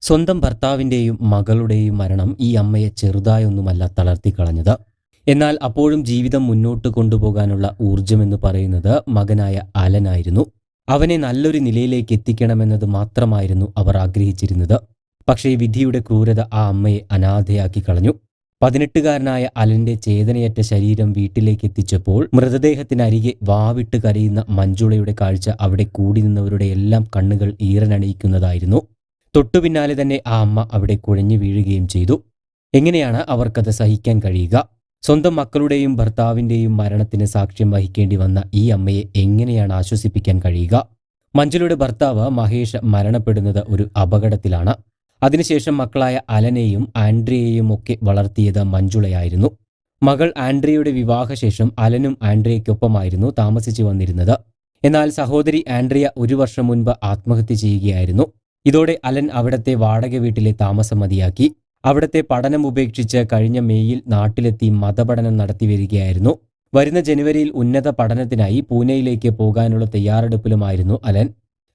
സ്വന്തം ഭർത്താവിൻ്റെയും മകളുടെയും മരണം ഈ അമ്മയെ ചെറുതായൊന്നുമല്ല തളർത്തിക്കളഞ്ഞത്. എന്നാൽ അപ്പോഴും ജീവിതം മുന്നോട്ട് കൊണ്ടുപോകാനുള്ള ഊർജമെന്ന് പറയുന്നത് മകനായ അലനായിരുന്നു. അവനെ നല്ലൊരു നിലയിലേക്ക് എത്തിക്കണമെന്നത് മാത്രമായിരുന്നു അവർ ആഗ്രഹിച്ചിരുന്നത്. പക്ഷേ വിധിയുടെ ക്രൂരത ആ അമ്മയെ അനാഥയാക്കി കളഞ്ഞു. 18-കാരനായ അലന്റെ ചേതനയറ്റ ശരീരം വീട്ടിലേക്ക് എത്തിച്ചപ്പോൾ മൃതദേഹത്തിനരികെ വാവിട്ട് കരയുന്ന മഞ്ജുളയുടെ കാഴ്ച അവിടെ കൂടി നിന്നവരുടെ എല്ലാം കണ്ണുകൾ ഈറനണിയിക്കുന്നതായിരുന്നു. തൊട്ടുപിന്നാലെ തന്നെ ആ അമ്മ അവിടെ കുഴഞ്ഞു വീഴുകയും ചെയ്തു. എങ്ങനെയാണ് അവർക്കത് സഹിക്കാൻ കഴിയുക? സ്വന്തം മക്കളുടെയും ഭർത്താവിൻ്റെയും മരണത്തിന് സാക്ഷ്യം വഹിക്കേണ്ടി വന്ന ഈ അമ്മയെ എങ്ങനെയാണ് ആശ്വസിപ്പിക്കാൻ കഴിയുക? മഞ്ജുളയുടെ ഭർത്താവ് മഹേഷ് മരണപ്പെടുന്നത് ഒരു അപകടത്തിലാണ്. അതിനുശേഷം മക്കളായ അലനെയും ആൻഡ്രിയയെയും ഒക്കെ വളർത്തിയത് മഞ്ജുളയായിരുന്നു. മകൾ ആൻഡ്രിയയുടെ വിവാഹശേഷം അലനും ആൻഡ്രിയയ്ക്കൊപ്പമായിരുന്നു താമസിച്ചു വന്നിരുന്നത്. എന്നാൽ സഹോദരി ആൻഡ്രിയ 1 വർഷം മുൻപ് ആത്മഹത്യ ചെയ്യുകയായിരുന്നു. ഇതോടെ അലൻ അവിടത്തെ വാടക വീട്ടിലെ താമസം മതിയാക്കി. അവിടത്തെ പഠനം ഉപേക്ഷിച്ച് കഴിഞ്ഞ മെയ്യിൽ നാട്ടിലെത്തി മതപഠനം നടത്തിവരികയായിരുന്നു. വരുന്ന ജനുവരിയിൽ ഉന്നത പഠനത്തിനായി പൂനെയിലേക്ക് പോകാനുള്ള തയ്യാറെടുപ്പിലുമായിരുന്നു അലൻ.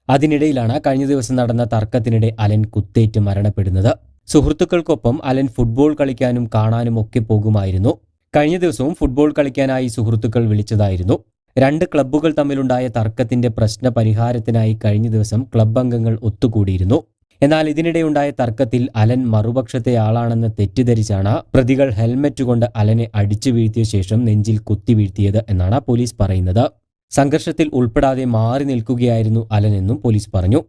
അതിനിടയിലാണ് കഴിഞ്ഞ ദിവസം നടന്ന തർക്കത്തിനിടെ അലൻ കുത്തേറ്റ് മരണപ്പെടുന്നത്. സുഹൃത്തുക്കൾക്കൊപ്പം അലൻ ഫുട്ബോൾ കളിക്കാനും കാണാനും ഒക്കെ പോകുമായിരുന്നു. കഴിഞ്ഞ ദിവസവും ഫുട്ബോൾ കളിക്കാനായി സുഹൃത്തുക്കൾ വിളിച്ചതായിരുന്നു. 2 ക്ലബ്ബുകൾ തമ്മിലുണ്ടായ തർക്കത്തിന്റെ പ്രശ്ന പരിഹാരത്തിനായി കഴിഞ്ഞ ദിവസം ക്ലബ്ബ് അംഗങ്ങൾ ഒത്തുകൂടിയിരുന്നു. എന്നാൽ ഇതിനിടെയുണ്ടായ തർക്കത്തിൽ അലൻ മറുപക്ഷത്തെ ആളാണെന്ന് തെറ്റിദ്ധരിച്ചാണ് പ്രതികൾ ഹെൽമറ്റ് കൊണ്ട് അലനെ അടിച്ചു വീഴ്ത്തിയ ശേഷം നെഞ്ചിൽ കുത്തി വീഴ്ത്തിയത് എന്നാണ് പോലീസ് പറയുന്നത്. സംഘർഷത്തിൽ ഉൾപ്പെടാതെ മാറി നിൽക്കുകയായിരുന്നു അലനെന്നും പോലീസ് പറഞ്ഞു.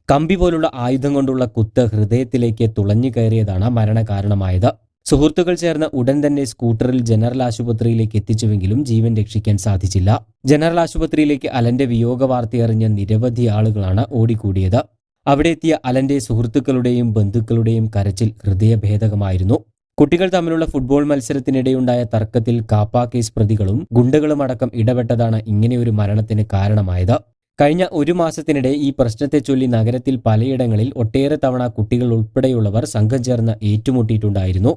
കമ്പി പോലുള്ള ആയുധം കൊണ്ടുള്ള കുത്ത് ഹൃദയത്തിലേക്ക് തുളഞ്ഞു കയറിയതാണ് മരണകാരണമായത്. സുഹൃത്തുക്കൾ ചേർന്ന് ഉടൻ തന്നെ സ്കൂട്ടറിൽ ജനറൽ ആശുപത്രിയിലേക്ക് എത്തിച്ചുവെങ്കിലും ജീവൻ രക്ഷിക്കാൻ സാധിച്ചില്ല. ജനറൽ ആശുപത്രിയിലേക്ക് അലന്റെ വിയോഗ വാർത്തയറിഞ്ഞ നിരവധി ആളുകളാണ് ഓടിക്കൂടിയത്. അവിടെ എത്തിയ അലന്റെ സുഹൃത്തുക്കളുടെയും ബന്ധുക്കളുടെയും കരച്ചിൽ ഹൃദയഭേദകമായിരുന്നു. കുട്ടികൾ തമ്മിലുള്ള ഫുട്ബോൾ മത്സരത്തിനിടെയുണ്ടായ തർക്കത്തിൽ കാപ്പ കേസ് പ്രതികളും ഗുണ്ടകളും അടക്കം ഇടപെട്ടതാണ് ഇങ്ങനെയൊരു മരണത്തിന് കാരണമായത്. കഴിഞ്ഞ 1 മാസത്തിനിടെ ഈ പ്രശ്നത്തെ ചൊല്ലി നഗരത്തിൽ പലയിടങ്ങളിൽ ഒട്ടേറെ തവണ കുട്ടികൾ ഉൾപ്പെടെയുള്ളവർ സംഘം ചേർന്ന് ഏറ്റുമുട്ടിയിട്ടുണ്ടായിരുന്നു.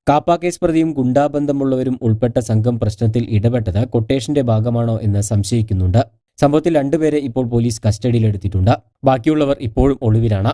കാപ്പ കേസ് പ്രതിയും ഗുണ്ടാബന്ധമുള്ളവരും ഉൾപ്പെട്ട സംഘം പ്രശ്നത്തിൽ ഇടപെട്ടത് കൊട്ടേഷന്റെ ഭാഗമാണോ എന്ന് സംശയിക്കുന്നുണ്ട്. സംഭവത്തിൽ 2 പേരെ ഇപ്പോൾ പോലീസ് കസ്റ്റഡിയിലെടുത്തിട്ടുണ്ട്. ബാക്കിയുള്ളവർ ഇപ്പോഴും ഒളിവിലാണ്.